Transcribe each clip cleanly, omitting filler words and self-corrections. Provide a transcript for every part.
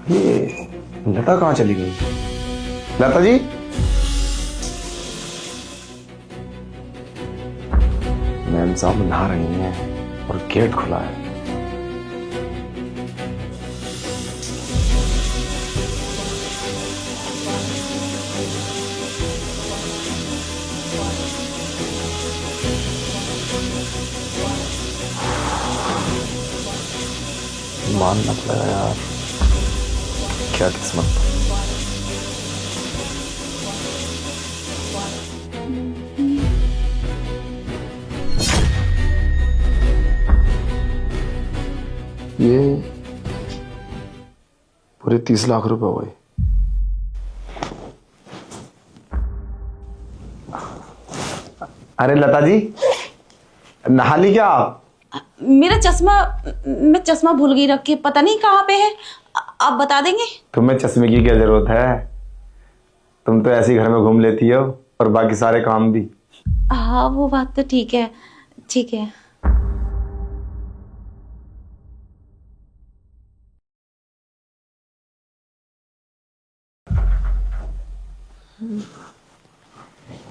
ये लता कहाँ चली गई? लता जी, मैम साहब नहा रही हैं और गेट खुला है। मानना पड़ेगा यार, क्या किस्मत। ये पूरे 30 लाख रुपए हुए। अरे लता जी, नहा ली क्या आप? मेरा चश्मा, मैं चश्मा भूल गई रख के, पता नहीं कहाँ पे है। आप बता देंगे? तुम्हें चश्मे की क्या जरूरत है? तुम तो ऐसे ही घर में घूम लेती हो और बाकी सारे काम भी। हाँ वो बात तो ठीक है, ठीक है।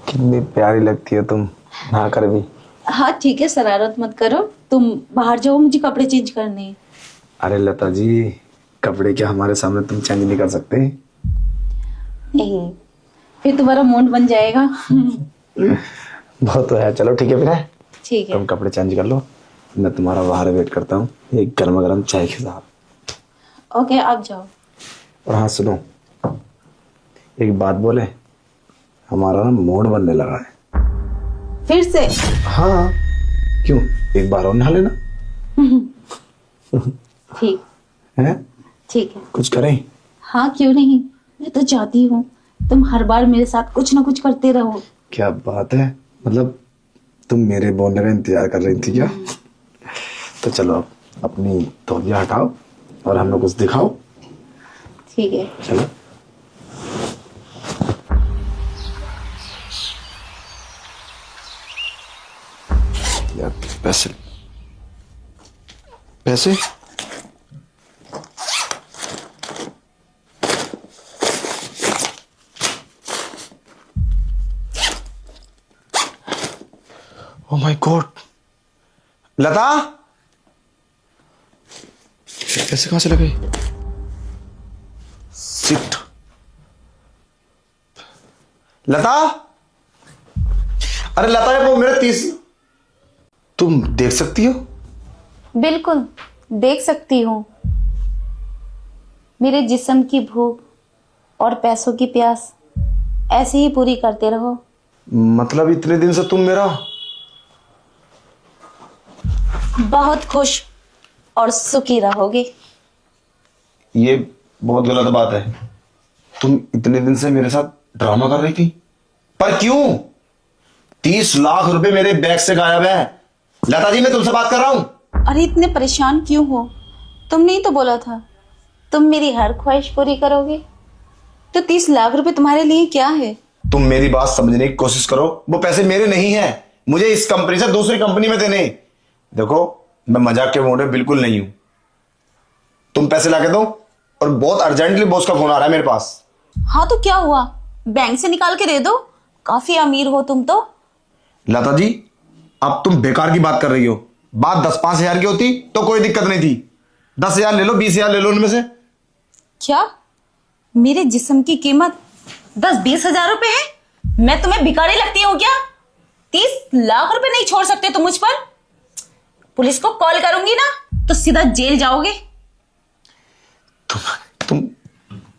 कितनी प्यारी लगती है तुम नहा कर भी। हाँ ठीक है, शरारत मत करो, तुम बाहर जाओ, मुझे कपड़े चेंज करने हैं। अरे लता जी, कपड़े क्या हमारे सामने तुम चेंज नहीं कर सकते? नहीं, फिर तुम्हारा मूड बन जाएगा। बहुत तो है, चलो ठीक है फिर है। ठीक है। तुम कपड़े चेंज कर लो, मैं तुम्हारा बाहर वेट करता हूँ एक गर्मा गर्म चाय के साथ। ओके, आप जाओ। और हाँ सुनो, एक बात बोले, हमारा ना मूड बनने लगा है। फिर से? हाँ, क्यों, एक बार और नहा लेना। ठीक है, ठीक है। कुछ करें? हाँ क्यों नहीं, मैं तो चाहती हूँ तुम हर बार मेरे साथ कुछ ना कुछ करते रहो। क्या बात है, मतलब तुम मेरे बोलने का इंतजार कर रही थी क्या? तो चलो अब अपनी तौलिया हटाओ और हमें कुछ दिखाओ। ठीक है चलो। यार पैसे पैसे ओह माय गॉड, लता पैसे कहां से लगे? शिट, लता, अरे लता ये वो मेरे 30, तुम देख सकती हो? बिल्कुल देख सकती हूँ। मेरे जिस्म की भूख और पैसों की प्यास ऐसे ही पूरी करते रहो। मतलब इतने दिन से तुम मेरा बहुत खुश और सुखी रहोगे। ये बहुत गलत बात है। तुम इतने दिन से मेरे साथ ड्रामा कर रही थी, पर क्यों? 30 लाख रुपए मेरे बैग से गायब है। लता जी, मैं तुमसे बात कर रहा हूं। अरे इतने परेशान क्यों हो? तुमने ही तो बोला था तुम मेरी हर ख्वाहिश पूरी करोगे, तो 30 लाख रुपए तुम्हारे लिए क्या है? तुम मेरी बात समझने की कोशिश करो, वो पैसे मेरे नहीं है, मुझे इस कंपनी से दूसरी कंपनी में देने। देखो, मैं मजाक के मूड में बिल्कुल नहीं हूं। तुम पैसे लाके दो, और बहुत अर्जेंटली बॉस का फोन आ रहा है मेरे पास। हाँ तो क्या हुआ, बैंक से निकाल के दे दो, काफी अमीर हो तुम तो। लता जी, अब तुम बेकार की बात कर रही हो। बात 10-5 हजार की होती तो कोई दिक्कत नहीं थी। 10,000 ले लो, 20,000 ले लो उनमें से। क्या मेरे जिस्म की कीमत 10-20 हजार रुपए है? मैं तुम्हें भिखारी लगती हूँ क्या? 30 लाख रुपए नहीं छोड़ सकते तुम मुझ पर? पुलिस को कॉल करूंगी ना तो सीधा जेल जाओगे।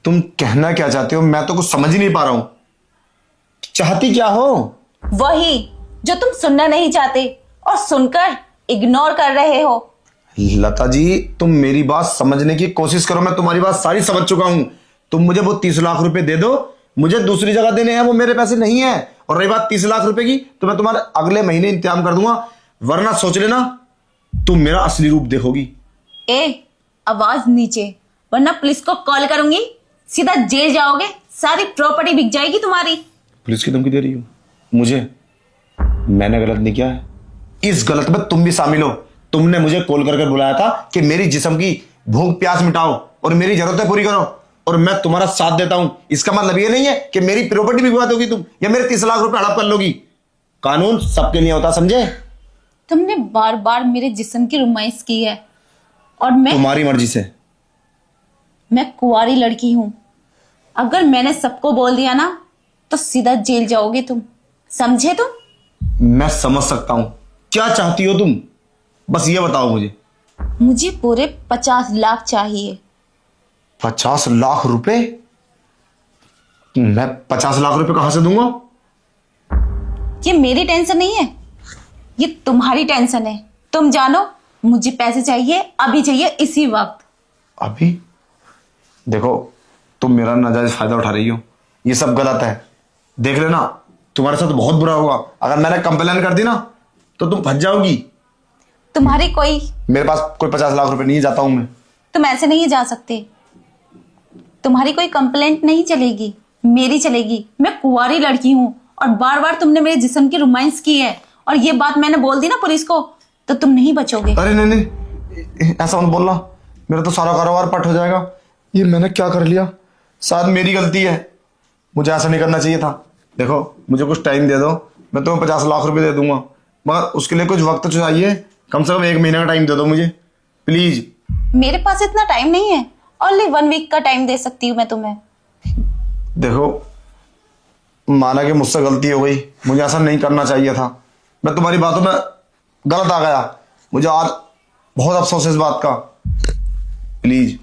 तुम कहना क्या चाहते हो? मैं तो कुछ समझ ही नहीं पा रहा हूं। चाहती क्या हो? वही जो तुम सुनना नहीं चाहते और सुनकर इग्नोर कर रहे हो। लता जी, तुम मेरी बात समझने की कोशिश करो, मैं तुम्हारी बात सारी समझ चुका हूं। तुम मुझे वो 30 लाख रुपए दे दो, मुझे दूसरी जगह देने हैं, वो मेरे पैसे नहीं है। और रही बात 30 लाख रुपए की, तो मैं तुम्हारे अगले महीने इंतजाम कर दूंगा, वरना सोच लेना तुम मेरा असली रूप देखोगी। ए, आवाज नीचे, वरना पुलिस को कॉल करूंगी, सीधा जेल जाओगे, सारी प्रॉपर्टी बिक जाएगी तुम्हारी। पुलिस की धमकी दे रही हो मुझे? मैंने गलत नहीं किया है, इस गलत में तुम भी शामिल हो। तुमने मुझे कॉल करके बुलाया था कि मेरी जिस्म की भूख प्यास मिटाओ, और मेरी जरूरतें पूरी करो, और मैं तुम्हारा साथ देता हूं। इसका मतलब ये नहीं है कि मेरी प्रॉपर्टी भी विवा दोगी तुम, या मेरे 30 लाख रुपए हड़प कर लोगी। कानून सबके लिए होता, समझे? तुमने बार बार मेरे जिस्म की रुमाइश की है, और तुम्हारी मर्जी से। मैं कुंवारी लड़की हूं। अगर मैंने सबको बोल दिया ना तो सीधा जेल जाओगे तुम, समझे तुम? मैं समझ सकता हूं क्या चाहती हो तुम, बस ये बताओ मुझे। मुझे पूरे 50 लाख चाहिए। 50 लाख रुपए? मैं 50 लाख रुपए कहां से दूंगा? ये मेरी टेंशन नहीं है, ये तुम्हारी टेंशन है। तुम जानो, मुझे पैसे चाहिए, अभी चाहिए, इसी वक्त। अभी? देखो, तुम मेरा नाजायज फायदा उठा रही हो, ये सब गलत है। देख लेना, तुम्हारे साथ बहुत बुरा होगा। अगर मैंने कंप्लेन कर दी ना तो तुम फंस जाओगी। तुम्हारी कोई मेरे पास कोई 50 लाख रुपए नहीं है, जाता हूं मैं। तुम ऐसे नहीं जा सकते। तुम्हारी कोई कंप्लेंट नहीं चलेगी, मेरी चलेगी। मैं कुंवारी लड़की हूं, और बार बार तुमने मेरे जिस्म की रुमाइश की है, और ये बात मैंने बोल दी ना पुलिस को तो तुम नहीं बचोगे। अरे नहीं नहीं, ऐसा मत बोलना, मेरा तो सारा कारोबार पट हो जाएगा। ये मैंने क्या कर लिया? शायद मेरी गलती है, मुझे ऐसा नहीं करना चाहिए था। देखो, मुझे कुछ टाइम दे दो, मैं तुम्हें 50 लाख रुपए दे दूंगा, मगर उसके लिए कुछ वक्त तो चाहिए। कम से कम 1 महीने का टाइम दे दो मुझे, प्लीज। मेरे पास इतना टाइम नहीं है, ओनली 1 वीक का टाइम दे सकती हूँ मैं तुम्हें। देखो, माना कि मुझसे गलती हो गई, मुझे ऐसा नहीं करना चाहिए था। मैं तुम्हारी बातों में गलत आ गया, मुझे आज बहुत अफसोस है इस बात का। प्लीज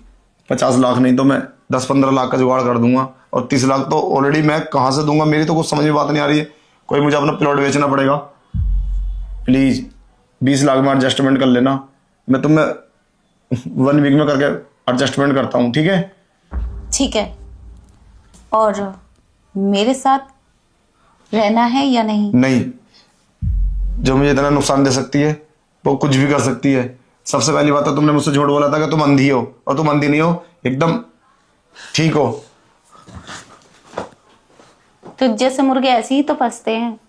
50 लाख नहीं तो मैं 10-15 लाख का जुगाड़ कर दूंगा, और 30 लाख तो ऑलरेडी मैं कहाँ से दूंगा, मेरी तो कुछ समझ में बात नहीं आ रही है। कोई मुझे अपना प्लॉट बेचना पड़ेगा। प्लीज 20 लाख में एडजस्टमेंट कर लेना, मैं तुम्हें 1 वीक में करके एडजस्टमेंट करता हूँ, ठीक है? ठीक है, और मेरे साथ रहना है या नहीं? नहीं, जो मुझे इतना नुकसान दे सकती है वो कुछ भी कर सकती है। सबसे पहली बात तो तुमने मुझसे झूठ बोला था कि तुम अंधी हो, और तुम अंधी नहीं हो, एकदम ठीक हो। तो जैसे मुर्गे ऐसे ही तो फंसते हैं।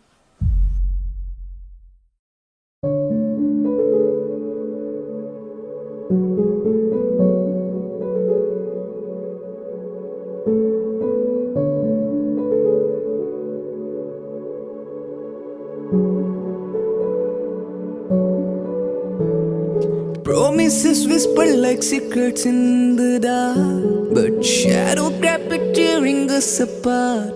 Promises whisper like secrets in the dark, but shadow kept tearing us apart.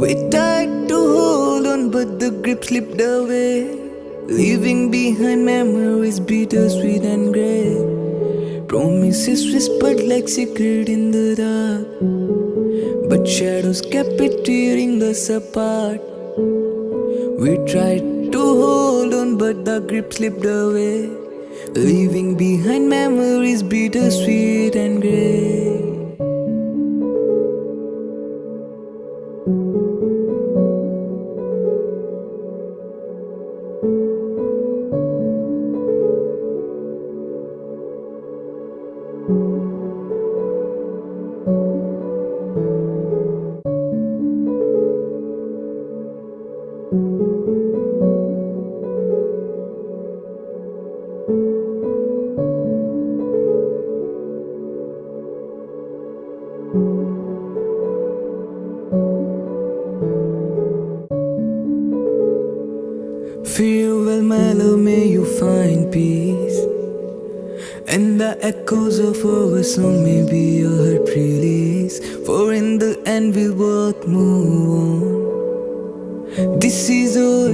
We tried to hold on, but the grip slipped away, leaving behind memories bittersweet and gray. Promises whispered like secret in the dark, but shadows kept tearing us apart. We tried to hold on, but the grip slipped away, leaving behind memories bittersweet and gray. Farewell, my love, may you find peace, and the echoes of our song may be your heart release. For in the end we'll both move on. This is your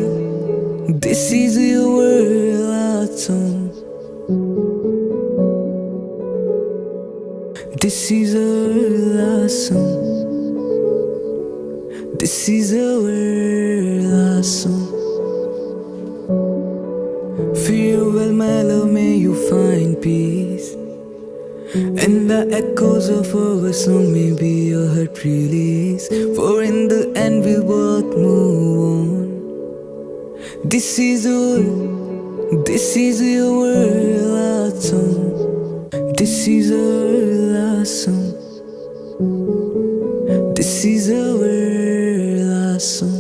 last song. This is our last song. This is our last song. Farewell, my love, may you find peace, and the echoes of our song may be your heart release. For in the end we'll both move on. This is your last song. This is our last song. This is our last song.